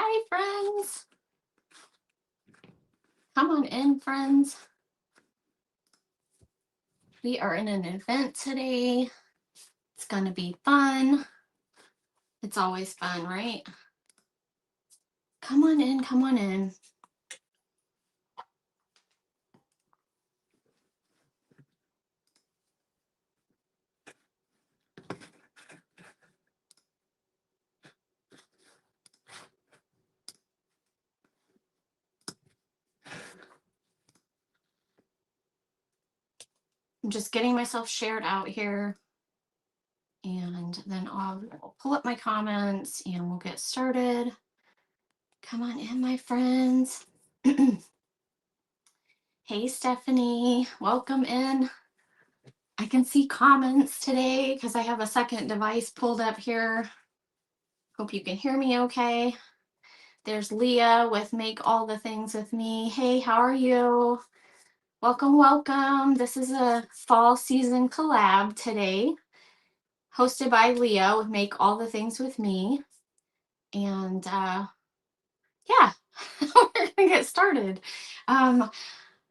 Hi, friends. Come on in, friends. We are in an event today. It's going to be fun. It's always fun, right? Come on in, come on in. I'm just getting myself shared out here. And then I'll pull up my comments and we'll get started. Come on in, my friends. Hey, Stephanie, welcome in. I can see comments today because I have a second device pulled up here. Hope you can hear me okay. There's Leah with Make All the Things with Me. Hey, how are you? Welcome, welcome. This is a fall season collab today, hosted by Leah with Make All the Things with Me. And yeah, we're gonna get started.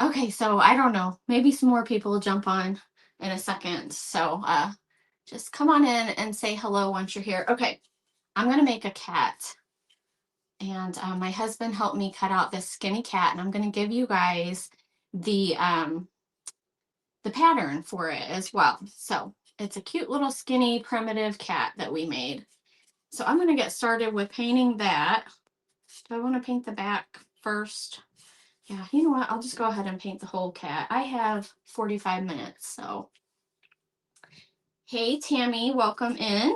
Okay, so I don't know, maybe some more people will jump on in a second. So just come on in and say hello once you're here. Okay, I'm gonna make a cat. And my husband helped me cut out this skinny cat, and I'm going to give you guys the pattern for it as well. So it's a cute little skinny primitive cat that we made. So I'm going to get started with painting that. Do I want to paint the back first? Yeah, you know what? I'll just go ahead and paint the whole cat. I have 45 minutes, so. Hey, Tammy, welcome in.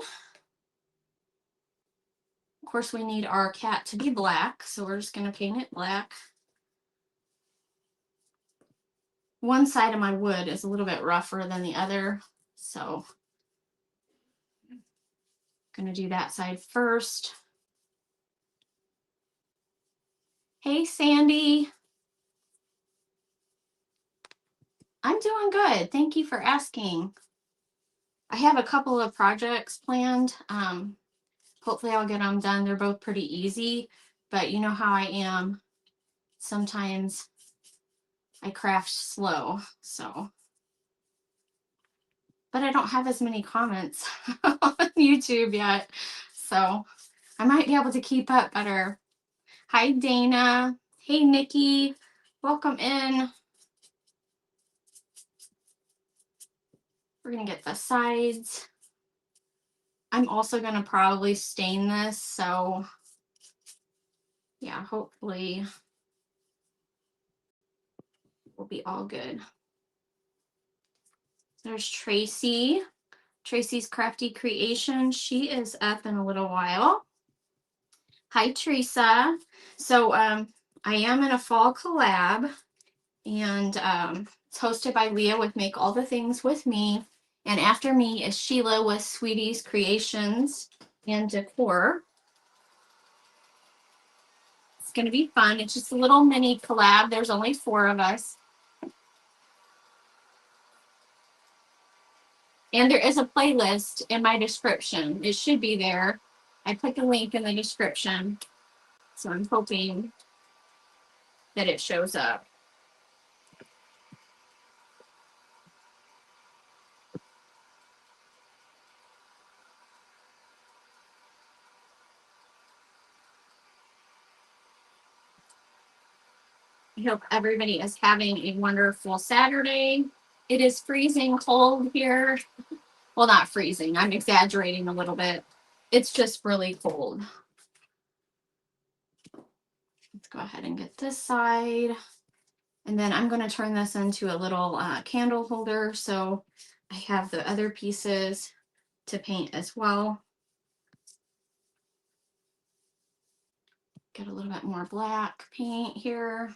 Of course, we need our cat to be black, so we're just going to paint it black. One side of my wood is a little bit rougher than the other, so I'm going to do that side first. Hey, Sandy. I'm doing good. Thank you for asking. I have a couple of projects planned. Hopefully I'll get them done. They're both pretty easy, but you know how I am. Sometimes I craft slow, so. But I don't have as many comments on YouTube yet, so I might be able to keep up better. Hi, Dana. Hey, Nikki. Welcome in. We're going to get the sides. I'm also going to probably stain this, so yeah, hopefully we'll be all good. There's Tracy. Tracy's Crafty Creation. She is up in a little while. Hi, Teresa. So I am in a fall collab, and it's hosted by Leah with Make All the Things with Me. And after me is Sheila with Sweetie's Creations and Decor. It's going to be fun. It's just a little mini collab. There's only 4 of us. And there is a playlist in my description. It should be there. I put the link in the description. So I'm hoping that it shows up. I hope everybody is having a wonderful Saturday. It is freezing cold here. Well, not freezing. I'm exaggerating a little bit. It's just really cold. Let's go ahead and get this side. And then I'm going to turn this into a little candle holder. So I have the other pieces to paint as well. Get a little bit more black paint here.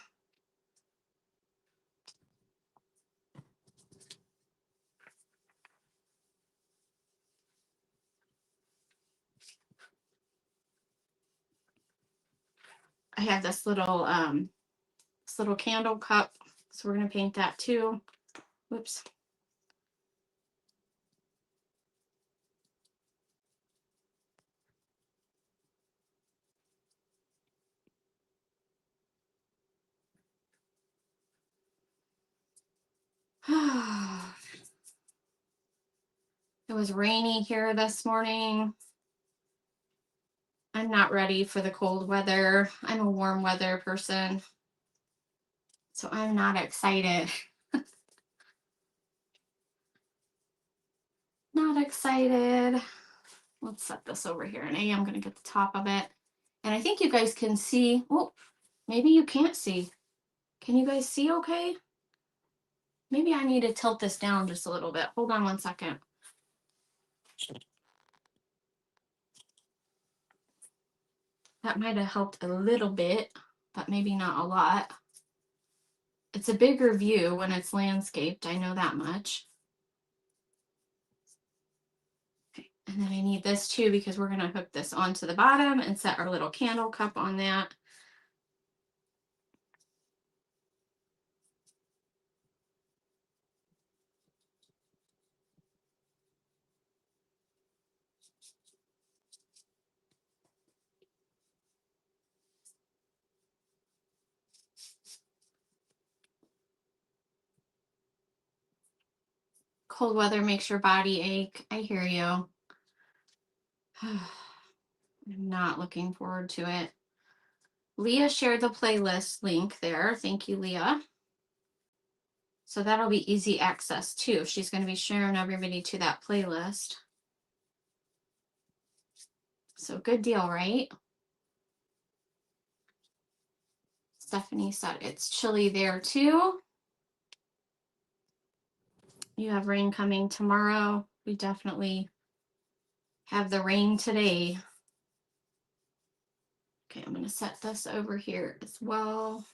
I have this little candle cup, so we're going to paint that too. Whoops. It was rainy here this morning. I'm not ready for the cold weather. I'm a warm weather person, so I'm not excited. Not excited. Let's set this over here, and I'm going to get the top of it. And I think you guys can see. Oh, maybe you can't see. Can you guys see okay? Maybe I need to tilt this down just a little bit. Hold on one second. That might have helped a little bit, but maybe not a lot. It's a bigger view when it's landscaped, I know that much. Okay. And then I need this too, because we're going to hook this onto the bottom and set our little candle cup on that. Cold weather makes your body ache. I hear you. I'm not looking forward to it. Leah shared the playlist link there. Thank you, Leah. So that'll be easy access too. She's going to be sharing everybody to that playlist. So good deal, right? Stephanie said it's chilly there too. You have rain coming tomorrow. We definitely have the rain today. Okay, I'm going to set this over here as well.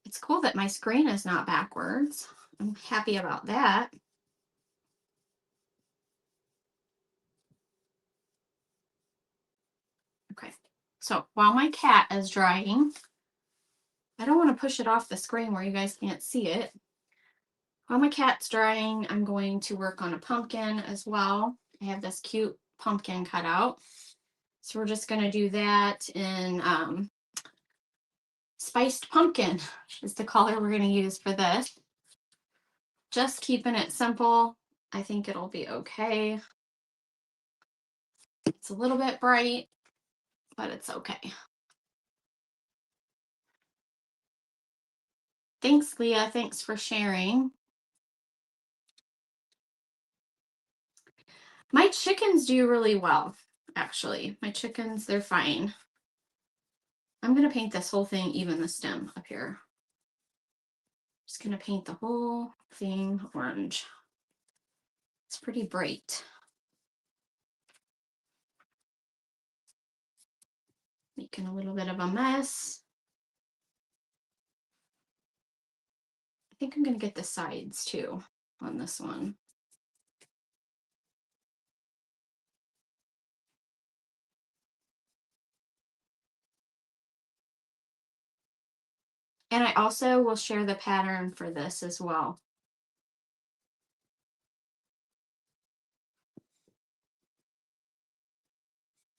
It's cool that my screen is not backwards. I'm happy about that. Okay, so while my cat is drying, I don't want to push it off the screen where you guys can't see it. While my cat's drying, I'm going to work on a pumpkin as well. I have this cute pumpkin cut out. So we're just going to do that in spiced pumpkin is the color we're going to use for this. Just keeping it simple. I think it'll be okay. It's a little bit bright, but it's okay. Thanks, Leah. Thanks for sharing. My chickens do really well, actually. My chickens, they're fine. I'm going to paint this whole thing, even the stem up here. Just going to paint the whole thing orange. It's pretty bright. Making a little bit of a mess. I think I'm going to get the sides too on this one. And I also will share the pattern for this as well.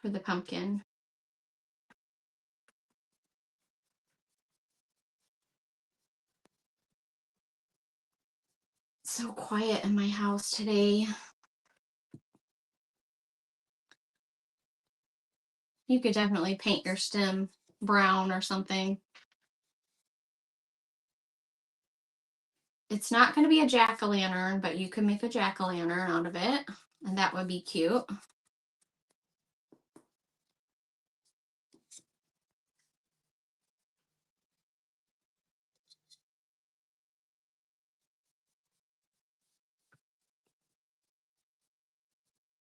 For the pumpkin. It's so quiet in my house today. You could definitely paint your stem brown or something. It's not going to be a jack-o'-lantern, but you can make a jack-o'-lantern out of it, and that would be cute.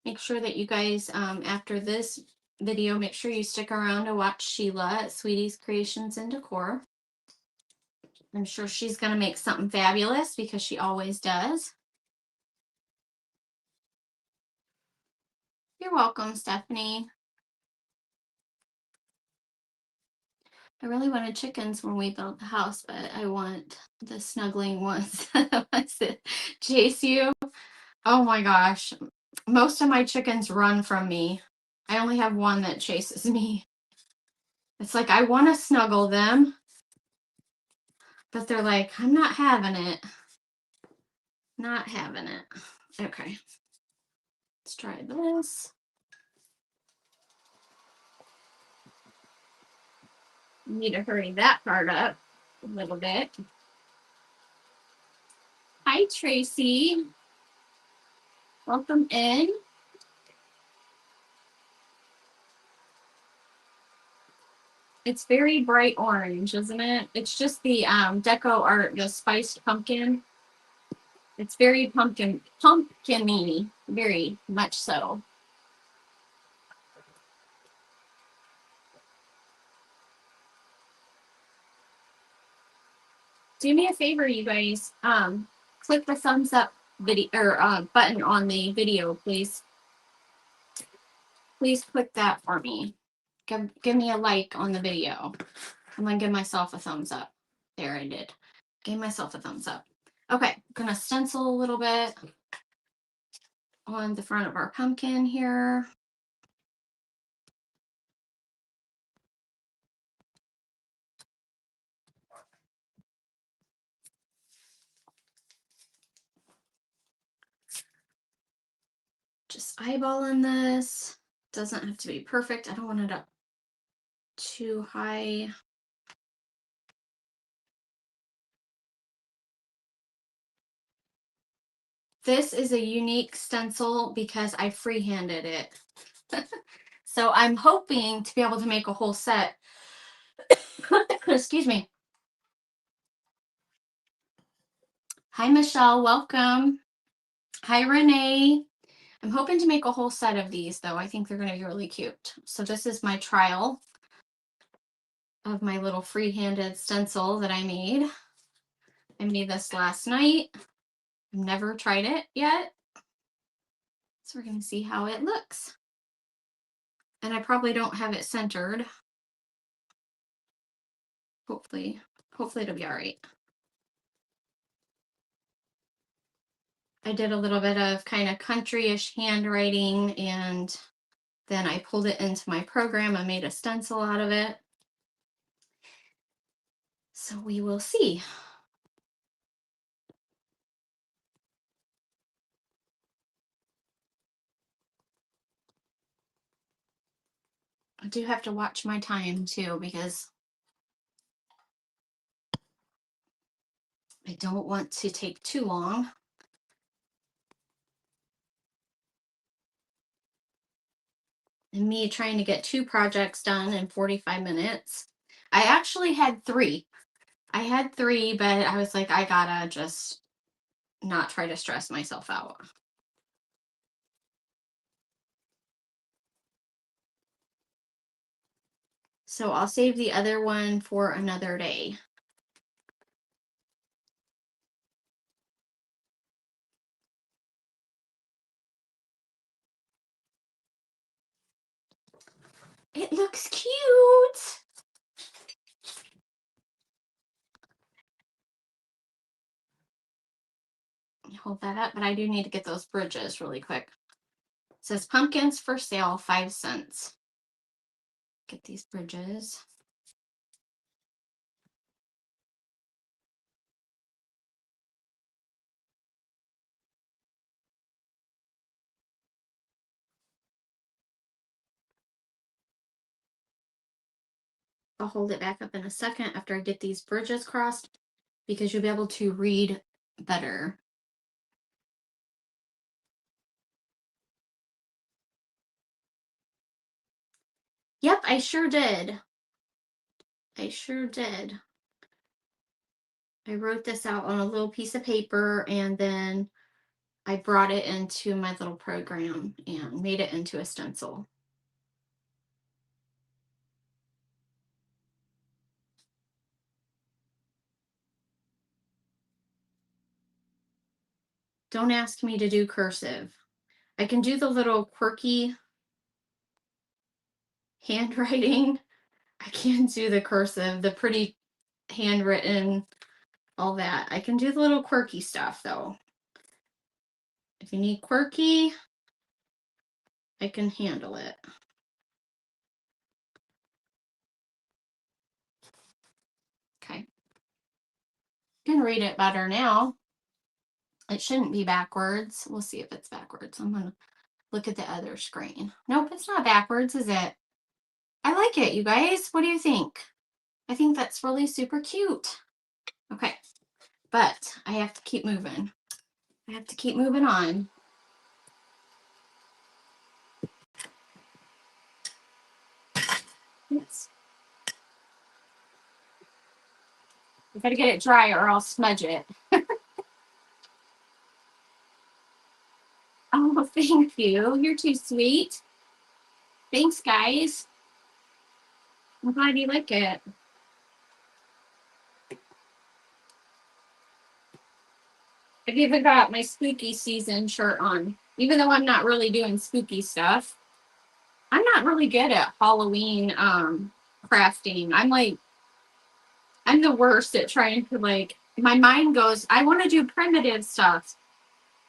Make sure that you guys, after this video, make sure you stick around to watch Sheila at Sweetie's Creations and Decor. I'm sure she's going to make something fabulous because she always does. You're welcome, Stephanie. I really wanted chickens when we built the house, but I want the snuggling ones that chase you. Oh my gosh. Most of my chickens run from me. I only have one that chases me. It's like I want to snuggle them, But they're like, I'm not having it. Not having it. Okay. Let's try this. Need to hurry that part up a little bit. Hi, Tracy. Welcome in. It's very bright orange, isn't it? It's just the Deco Art, the spiced pumpkin. It's very pumpkin-y, very much so. Do me a favor, you guys. Click the thumbs up video or button on the video, please. Please click that for me. Give me a like on the video. I'm gonna give myself a thumbs up. There, I did. Gave myself a thumbs up. Okay, I'm gonna stencil a little bit on the front of our pumpkin here. Just eyeballing this. Doesn't have to be perfect. I don't want it up too high. This is a unique stencil because I freehanded it. So I'm hoping to be able to make a whole set. Excuse me. Hi, Michelle. Welcome. Hi, Renee. I'm hoping to make a whole set of these, though. I think they're going to be really cute. So this is my trial of my little free-handed stencil that I made. I made this last night. I've never tried it yet. So we're going to see how it looks. And I probably don't have it centered. Hopefully it'll be all right. I did a little bit of kind of country-ish handwriting, and then I pulled it into my program. I made a stencil out of it. So we will see. I do have to watch my time too, because I don't want to take too long. And me trying to get 2 projects done in 45 minutes. I actually had 3. I had 3, but I was like, I gotta just not try to stress myself out. So I'll save the other one for another day. It looks cute. Hold that up, but I do need to get those bridges really quick. It says pumpkins for sale, 5 cents. Get these bridges. I'll hold it back up in a second after I get these bridges crossed, because you'll be able to read better. Yep, I sure did. I sure did. I wrote this out on a little piece of paper, and then I brought it into my little program and made it into a stencil. Don't ask me to do cursive. I can do the little quirky handwriting. I can't do the cursive, the pretty handwritten, all that. I can do the little quirky stuff, though. If you need quirky, I can handle it. Okay. can read it better now. It shouldn't be backwards. We'll see if it's backwards. I'm gonna look at the other screen. Nope, it's not backwards, is it? I like it, you guys. What do you think? I think that's really super cute. Okay, but I have to keep moving. I have to keep moving on. Yes. I gotta get it dry or I'll smudge it. Oh, thank you. You're too sweet. Thanks, guys. I'm glad you like it. I've even got my spooky season shirt on, even though I'm not really doing spooky stuff. I'm not really good at Halloween crafting. I'm the worst at trying to, like, my mind goes, I want to do primitive stuff.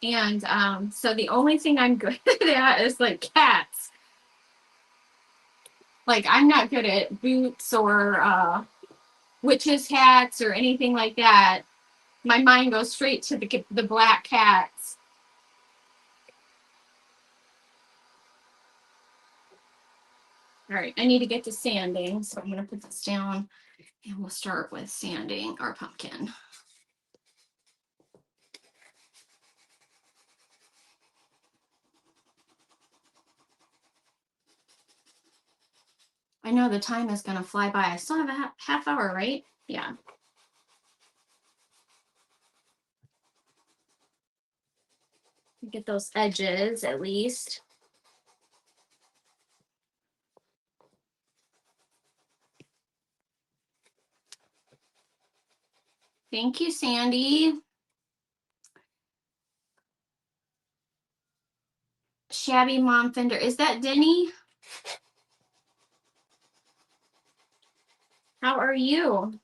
And so the only thing I'm good at is like cats. Like, I'm not good at boots or witches' hats or anything like that. My mind goes straight to the black cats. All right, I need to get to sanding, so I'm going to put this down and we'll start with sanding our pumpkin. I know the time is going to fly by. I still have a half hour, right? Yeah. Get those edges at least. Thank you, Sandy. Shabby Mom Fender. Is that Denny? How are you?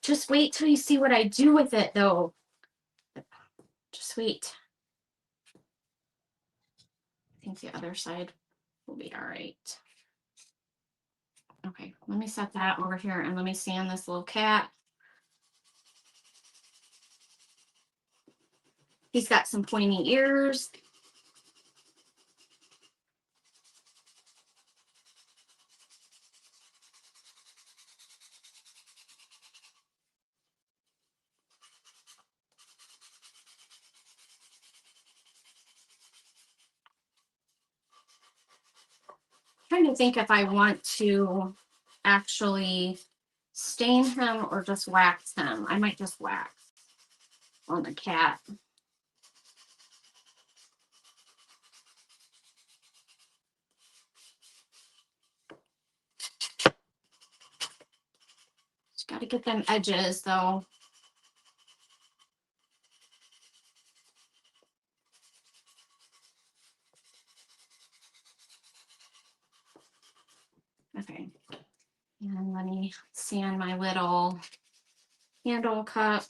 Just wait till you see what I do with it, though. Just wait. I think the other side will be all right. Okay, let me set that over here and let me sand this little cat. He's got some pointy ears. Trying to think if I want to actually stain him or just wax him. I might just wax on the cat. Just got to get them edges though. Okay, and let me sand my little handle cup.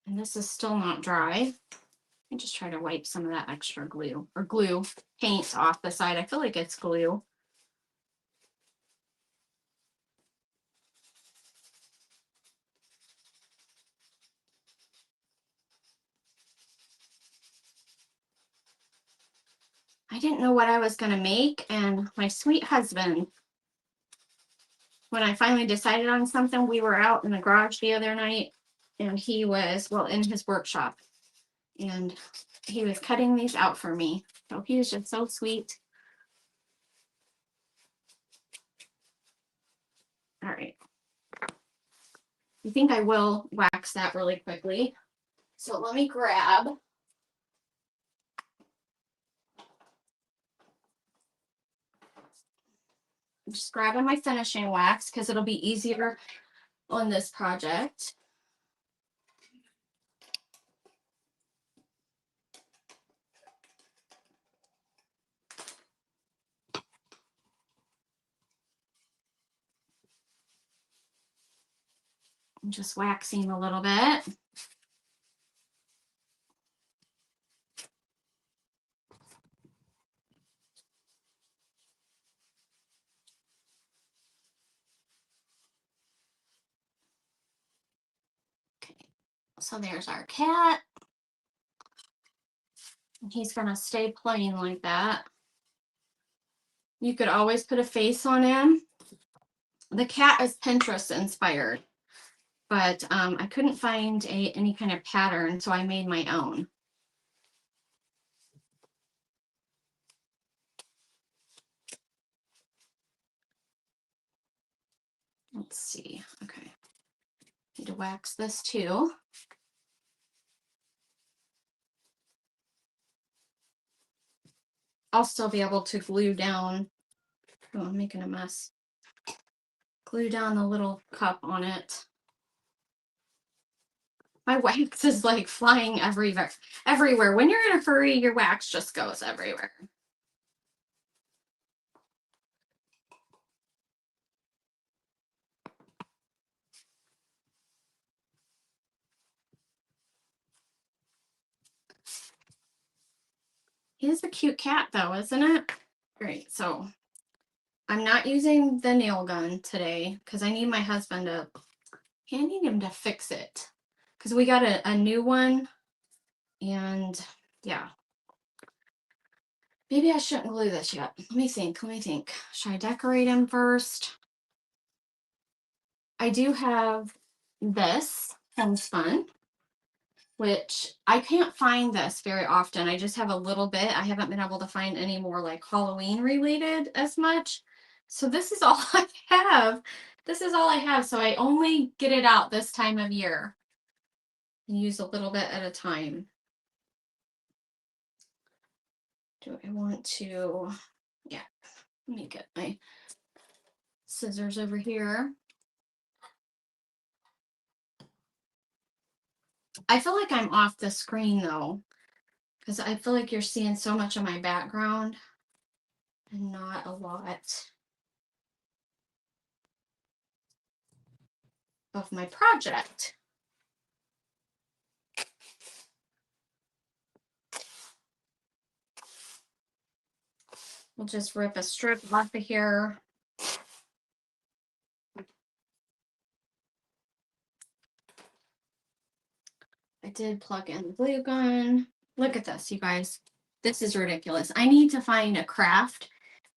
And this is still not dry. I just try to wipe some of that extra glue or glue paint off the side. I feel like it's glue. I didn't know what I was going to make, and my sweet husband, when I finally decided on something, we were out in the garage the other night, and he was, well, in his workshop, and he was cutting these out for me. So he was just so sweet. All right. I think I will wax that really quickly. So let me grab. I'm just grabbing my finishing wax because it'll be easier on this project. I'm just waxing a little bit. Okay, so there's our cat. And he's gonna stay plain like that. You could always put a face on him. The cat is Pinterest inspired, but I couldn't find any kind of pattern, so I made my own. Let's see. Okay. Need to wax this too. I'll still be able to glue down. Oh, I'm making a mess. Glue down the little cup on it. My wax is like flying everywhere. Everywhere. When you're in a hurry, your wax just goes everywhere. He is a cute cat though, isn't it? Great. So I'm not using the nail gun today because I need my husband to, I need him to fix it because we got a new one, and yeah. Maybe I shouldn't glue this yet. Let me think. Should I decorate him first? I do have this homespun, which I can't find this very often. I just have a little bit. I haven't been able to find any more like Halloween related as much. So this is all I have. This is all I have. So I only get it out this time of year and use a little bit at a time. Do I want to, yeah, let me get my scissors over here. I feel like I'm off the screen though, because I feel like you're seeing so much of my background and not a lot of my project. We'll just rip a strip off of here. I did plug in the glue gun. Look at this, you guys. This is ridiculous. I need to find a craft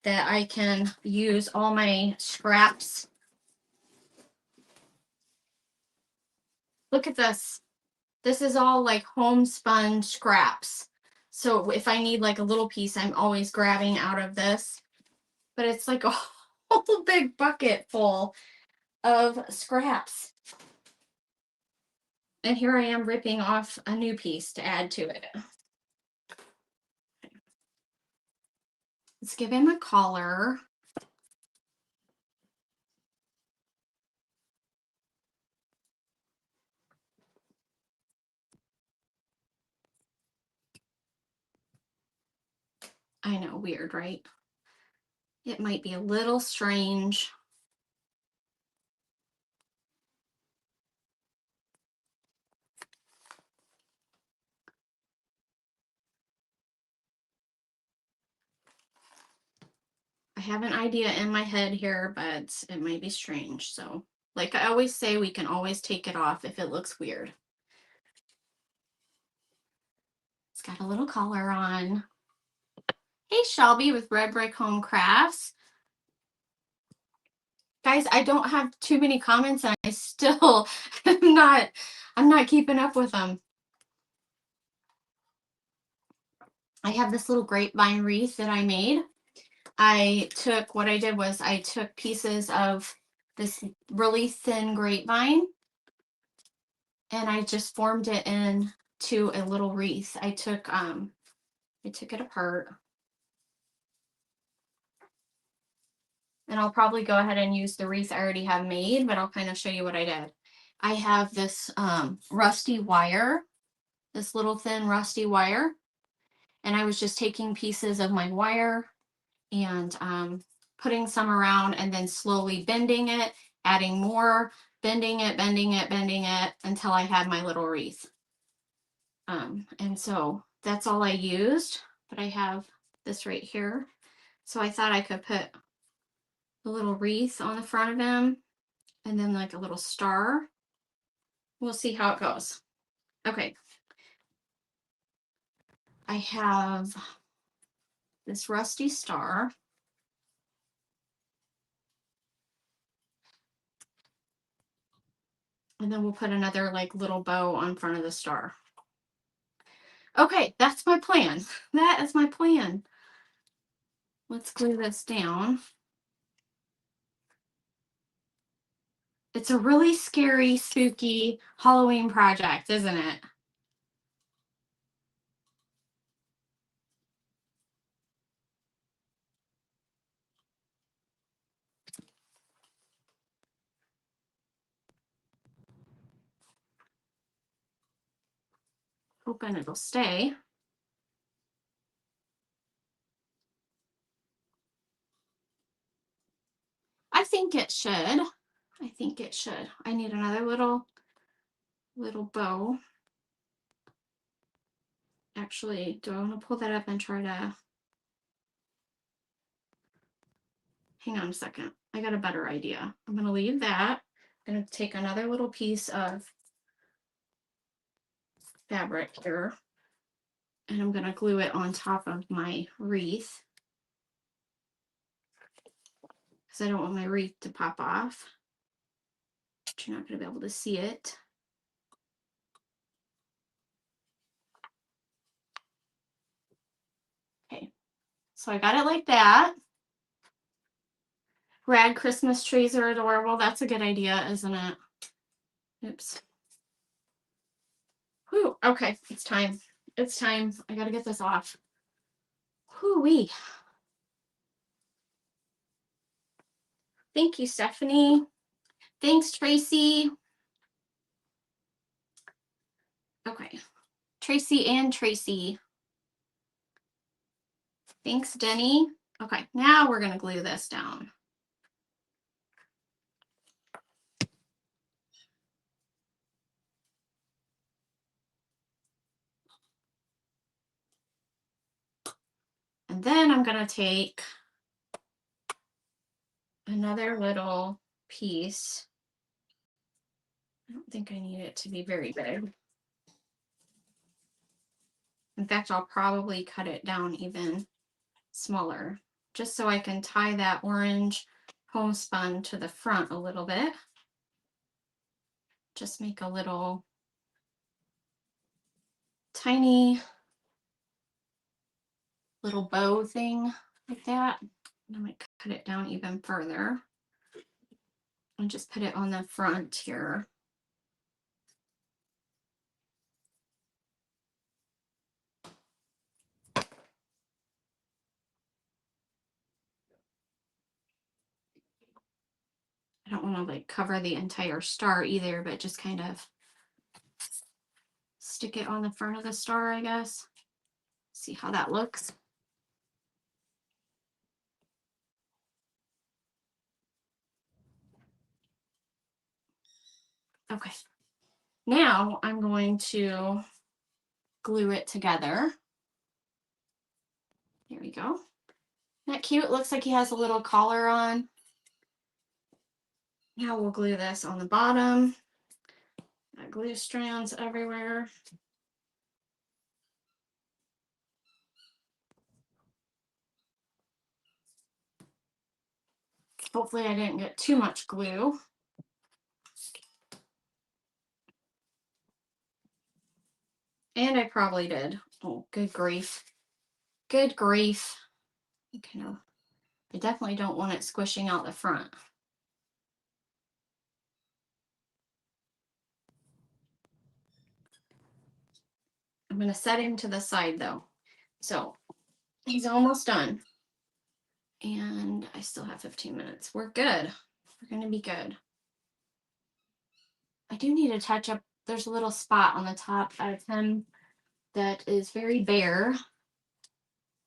that I can use all my scraps. Look at this. This is all like homespun scraps. So if I need like a little piece, I'm always grabbing out of this. But it's like a whole big bucket full of scraps. And here I am ripping off a new piece to add to it. Let's give him a collar. I know, weird, right? It might be a little strange. I have an idea in my head here, but it might be strange. So, like I always say, we can always take it off if it looks weird. It's got a little collar on. Hey, Shelby with Red Brick Home Crafts. Guys, I don't have too many comments and I still I'm not keeping up with them. I have this little grapevine wreath that I made. What I did was I took pieces of this really thin grapevine and I just formed it into a little wreath. I took it apart. And I'll probably go ahead and use the wreath I already have made, but I'll kind of show you what I did. I have this rusty wire, this little thin rusty wire, and I was just taking pieces of my wire and putting some around and then slowly bending it, adding more, bending it until I had my little wreath. And so that's all I used, but I have this right here. So I thought I could put a little wreath on the front of him and then like a little star. We'll see how it goes. Okay. I have this rusty star. And then we'll put another like little bow on front of the star. Okay, that's my plan. That is my plan. Let's glue this down. It's a really scary, spooky Halloween project, isn't it? Hoping it'll stay. I think it should. I think it should. I need another little bow. Actually, do I want to pull that up and try to... Hang on a second. I got a better idea. I'm going to leave that. I'm going to take another little piece of fabric here, and I'm going to glue it on top of my wreath because I don't want my wreath to pop off. But you're not going to be able to see it. Okay, so I got it like that. Rad Christmas trees are adorable. That's a good idea, isn't it? Oops. Whew, okay, it's time. It's time. I gotta get this off. Whoo-wee. Thank you, Stephanie. Thanks, Tracy. Okay, Tracy and Tracy. Thanks, Denny. Okay, now we're gonna glue this down. And then I'm gonna take another little piece. I don't think I need it to be very big. In fact, I'll probably cut it down even smaller, just so I can tie that orange homespun to the front a little bit. Just make a little tiny little bow thing like that. I'm going to cut it down even further and just put it on the front here. I don't want to like cover the entire star either, but just kind of stick it on the front of the star, I guess. See how that looks. Okay, now I'm going to glue it together. There we go. Isn't that cute? It looks like he has a little collar on. Now we'll glue this on the bottom. Got glue strands everywhere. Hopefully I didn't get too much glue. And I probably did. Oh, good grief. Good grief. Okay, no. I definitely don't want it squishing out the front. I'm going to set him to the side though. So he's almost done. And I still have 15 minutes. We're good. We're going to be good. I do need to touch up. There's a little spot on the top of him that is very bare.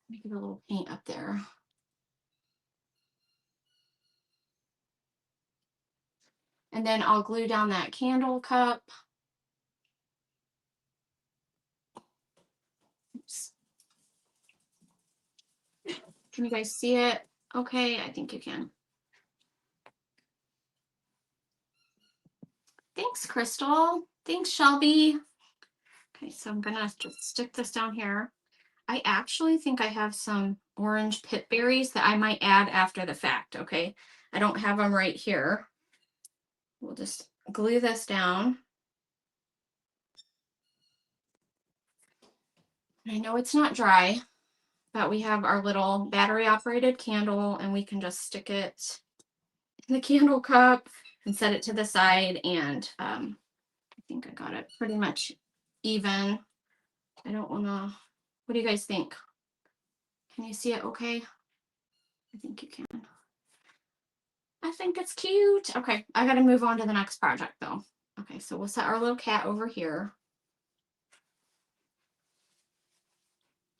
Make it a little paint up there. And then I'll glue down that candle cup. Oops. Can you guys see it? Okay, I think you can. Thanks, Crystal. Thanks, Shelby. Okay, so I'm gonna just stick this down here. I actually think I have some orange pip berries that I might add after the fact, okay? I don't have them right here. We'll just glue this down. I know it's not dry, but we have our little battery operated candle and we can just stick it in the candle cup and set it to the side. And I think I got it pretty much even. I don't wanna, what do you guys think? Can you see it okay? I think you can. I think it's cute. Okay, I gotta move on to the next project though. Okay, so we'll set our little cat over here.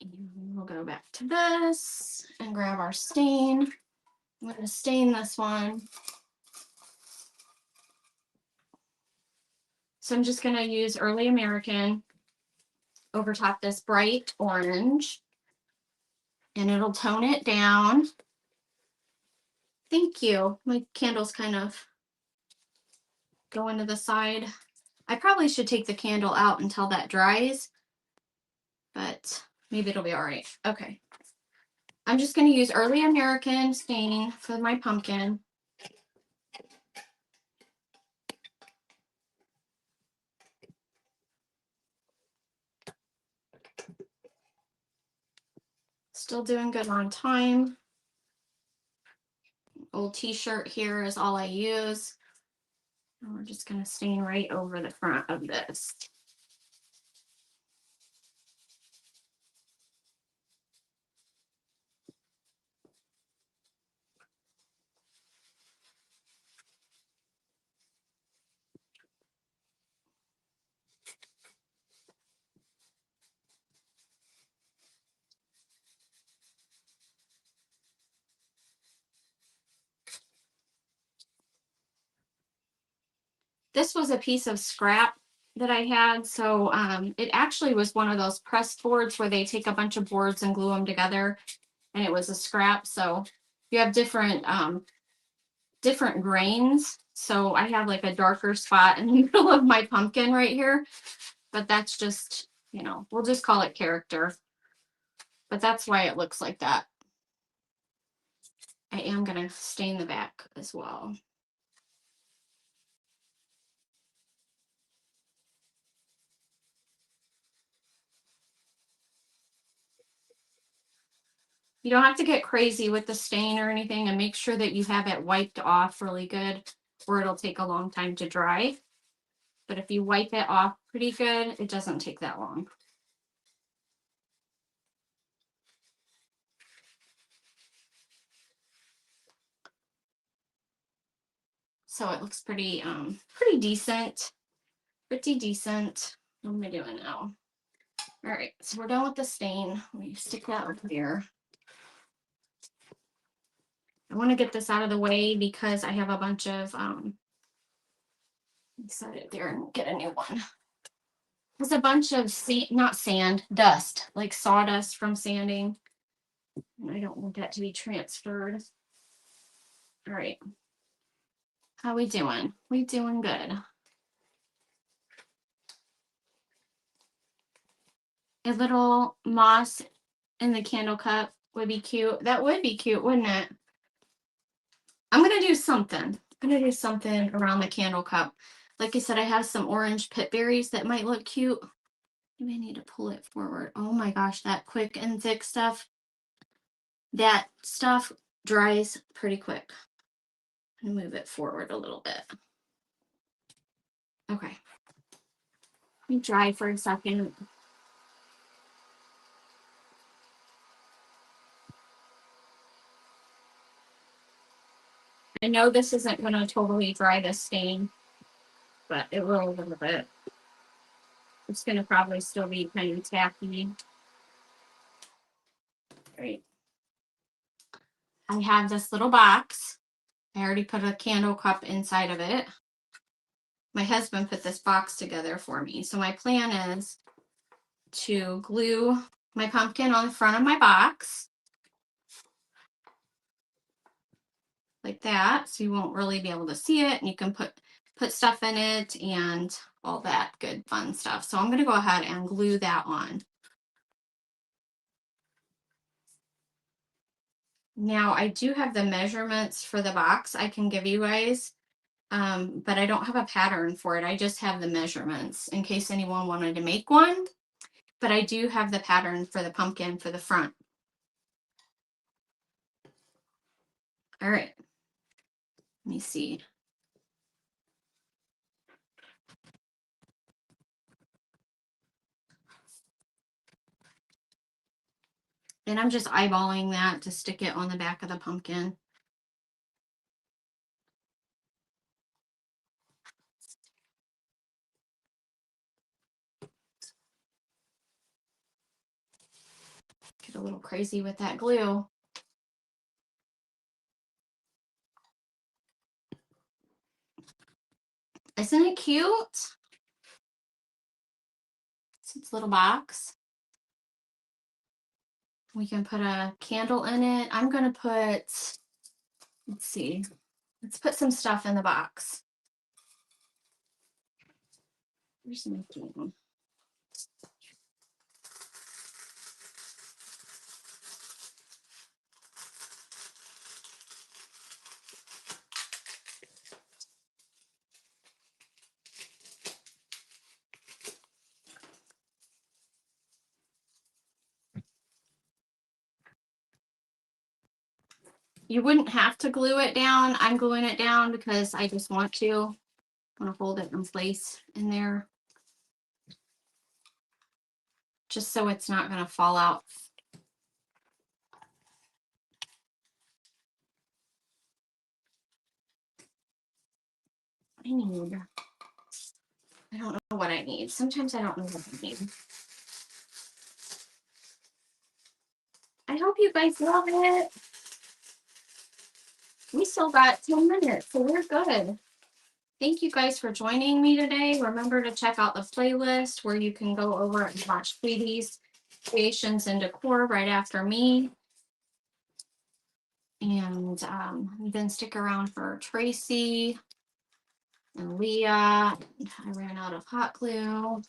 And we'll go back to this and grab our stain. I'm gonna stain this one. So I'm just gonna use Early American over top this bright orange and it'll tone it down. Thank you. My candle's kind of going to the side. I probably should take the candle out until that dries, but maybe it'll be all right. Okay. I'm just going to use Early American stain for my pumpkin. Still doing good on time. Old t-shirt here is all I use. And we're just going to stain right over the front of this. This was a piece of scrap that I had. So it actually was one of those pressed boards where they take a bunch of boards and glue them together. And it was a scrap. So you have different different grains. So I have like a darker spot in the middle of my pumpkin right here. But that's just, you know, we'll just call it character. But that's why it looks like that. I am going to stain the back as well. You don't have to get crazy with the stain or anything, and make sure that you have it wiped off really good or it'll take a long time to dry. But if you wipe it off pretty good, it doesn't take that long. So it looks pretty decent. Pretty decent. What am I doing now? All right, so we're done with the stain. Let me stick that over here. I want to get this out of the way because I have a bunch of set it there and get a new one. There's a bunch of not sand, dust, like sawdust from sanding. And I don't want that to be transferred. All right. How we doing? We doing good. A little moss in the candle cup would be cute. That would be cute, wouldn't it? I'm gonna do something. I'm gonna do something around the candle cup. Like I said, I have some orange pit berries that might look cute. You may need to pull it forward. Oh my gosh, that quick and thick stuff. That stuff dries pretty quick. I'm gonna move it forward a little bit. Okay. Let me dry for a second. I know this isn't going to totally dry this stain, but it will a little bit. It's going to probably still be kind of tacky. Great. I have this little box. I already put a candle cup inside of it. my husband put this box together for me. So my plan is to glue my pumpkin on the front of my box like that, so you won't really be able to see it, and you can put stuff in it and all that good fun stuff. So I'm going to go ahead and glue that on. Now I do have the measurements for the box I can give you guys, but I don't have a pattern for it. I just have the measurements in case anyone wanted to make one, but I do have the pattern for the pumpkin for the front. All right, let me see. And I'm just eyeballing that to stick it on the back of the pumpkin. Get a little crazy with that glue. Isn't it cute? It's its little box. We can put a candle in it. I'm going to put, let's see, let's put some stuff in the box. Where's my candle? You wouldn't have to glue it down. I'm gluing it down because I just want to. I'm going to hold it in place in there, just so it's not going to fall out. I don't know what I need. Sometimes I don't know what I need. I hope you guys love it. We still got 10 minutes, so we're good. Thank you guys for joining me today. Remember to check out the playlist where you can go over and watch Sweetie's creations and decor right after me. And then stick around for Tracy and Leah. I ran out of hot glue.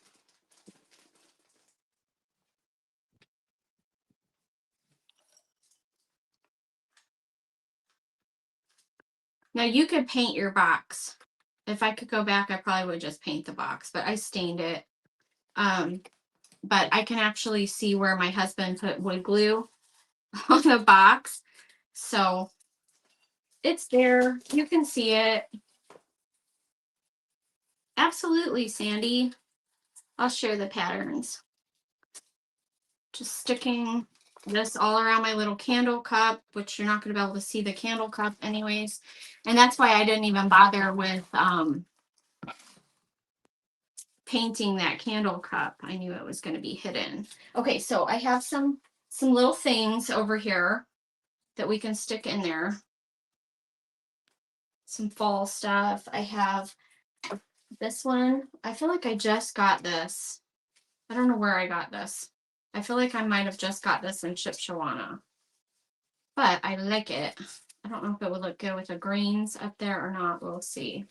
Now you could paint your box. If I could go back, I probably would just paint the box, but I stained it. But I can actually see where my husband put wood glue on the box. So it's there. You can see it. Absolutely, Sandy. I'll share the patterns. Just sticking this all around my little candle cup, which you're not going to be able to see the candle cup anyways. And that's why I didn't even bother with painting that candle cup. I knew it was going to be hidden. Okay, so I have some little things over here that we can stick in there. Some fall stuff. I have this one. I feel like I just got this. I don't know where I got this. I feel like I might have just got this in Shipshawana. But I like it. I don't know if it would look good with the greens up there or not. We'll see.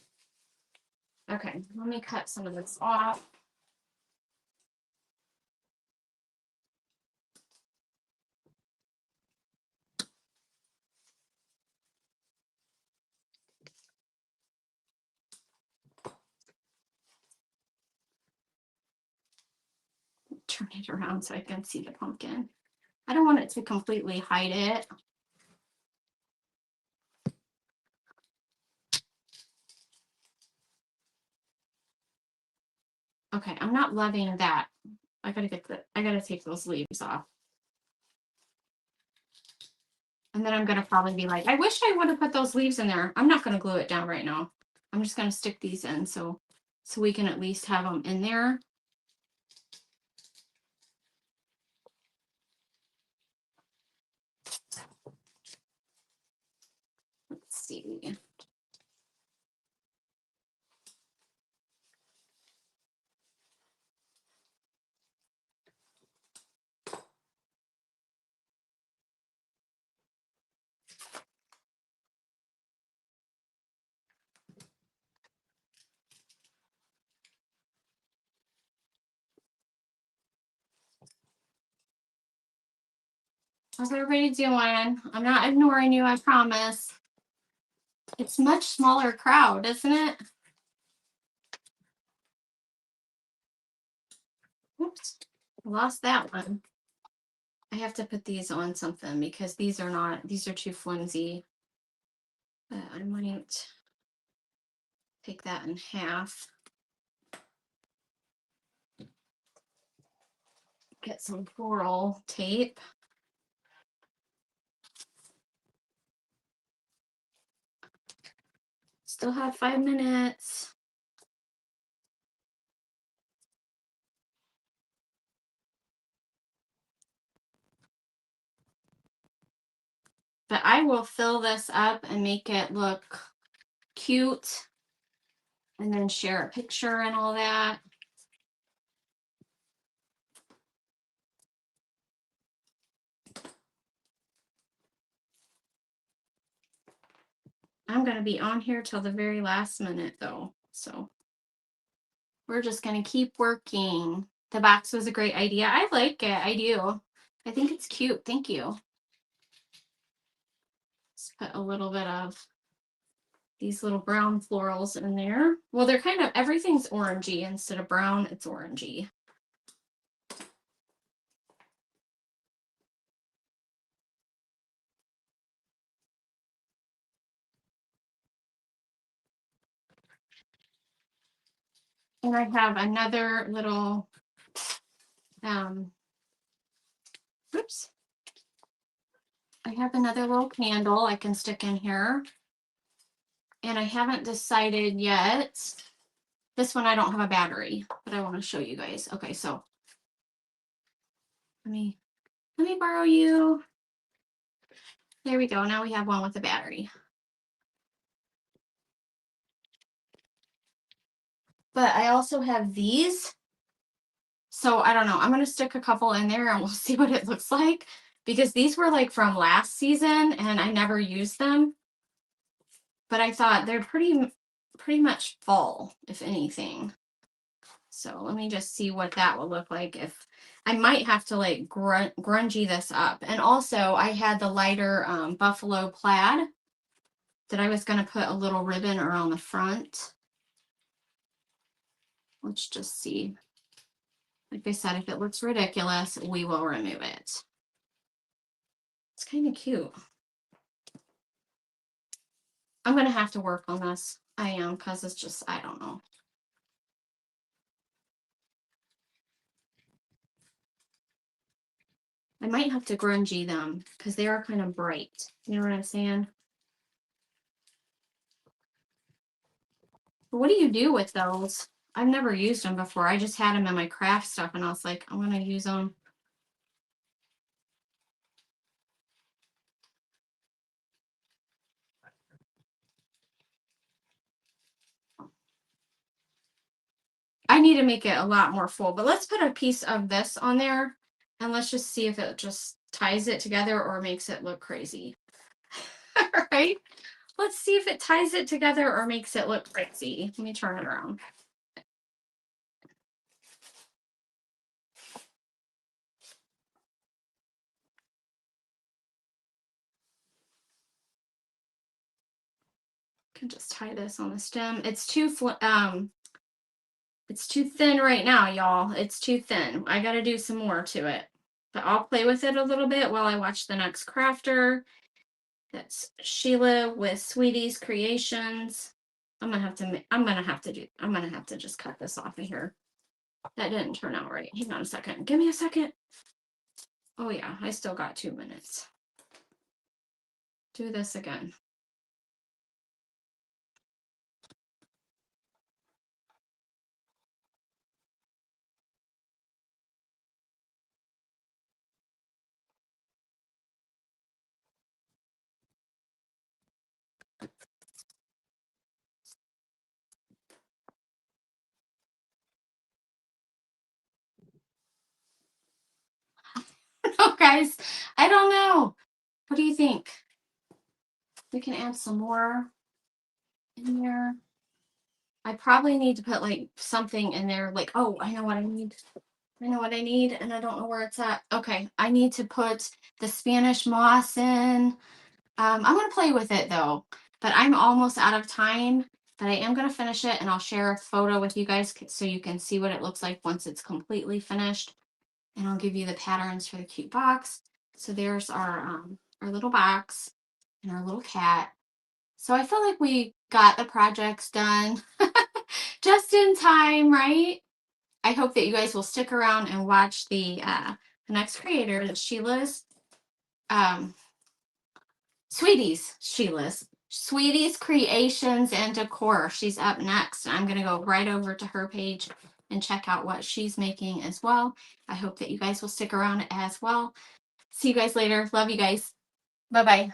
Okay, let me cut some of this off. Turn it around so I can see the pumpkin. I don't want it to completely hide it. Okay, I'm not loving that. I gotta take those leaves off. And then I'm gonna probably be like, I wish I would have put those leaves in there. I'm not gonna glue it down right now. I'm just gonna stick these in so we can at least have them in there. Let's see. How's everybody doing? I'm not ignoring you, I promise. It's much smaller crowd, isn't it? Oops, I lost that one. I have to put these on something because these are too flimsy. I might take that in half. Get some floral tape. Still have 5 minutes. But I will fill this up and make it look cute and then share a picture and all that. I'm going to be on here till the very last minute though. So we're just going to keep working. The box was a great idea. I like it. I do. I think it's cute. Thank you. Let's put a little bit of these little brown florals in there. Well, they're kind of, everything's orangey. Instead of brown, it's orangey. And I have another little, oops. I have another little candle I can stick in here. And I haven't decided yet. This one I don't have a battery, but I want to show you guys. Okay, so let me borrow you. There we go. Now we have one with a battery. But I also have these. So I don't know. I'm going to stick a couple in there and we'll see what it looks like. Because these were like from last season and I never used them. But I thought they're pretty much fall, if anything. So let me just see what that will look like. If I might have to like grungy this up. And also I had the lighter buffalo plaid that I was going to put a little ribbon around the front. Let's just see. Like I said, if it looks ridiculous, we will remove it. It's kind of cute. I'm going to have to work on this. I am, because it's just, I don't know. I might have to grungy them because they are kind of bright. You know what I'm saying? But what do you do with those? I've never used them before. I just had them in my craft stuff and I was like, I'm going to use them. I need to make it a lot more full, but let's put a piece of this on there and let's just see if it just ties it together or makes it look crazy. All right. Let's see if it ties it together or makes it look crazy. Let me turn it around. Can just tie this on the stem. It's too thin right now, y'all. It's too thin. I got to do some more to it. But I'll play with it a little bit while I watch the next crafter. That's Shelia with Sweetie's Creations. I'm gonna have to just cut this off of here. That didn't turn out right. Hang on a second. Give me a second. Oh yeah, I still got 2 minutes. Do this again. Oh, guys, I don't know. What do you think? We can add some more in there. I probably need to put like something in there. Like, oh, I know what I need. I know what I need and I don't know where it's at. Okay, I need to put the Spanish moss in. I'm gonna play with it though, but I'm almost out of time. But I am gonna finish it and I'll share a photo with you guys so you can see what it looks like once it's completely finished. And I'll give you the patterns for the cute box. So there's our little box and our little cat. So I feel like we got the projects done just in time, right? I hope that you guys will stick around and watch the next creator, that Sheila's, um, Sweetie's Creations and Decor. She's up next. I'm going to go right over to her page and check out what she's making as well. I hope that you guys will stick around as well. See you guys later. Love you guys. Bye-bye.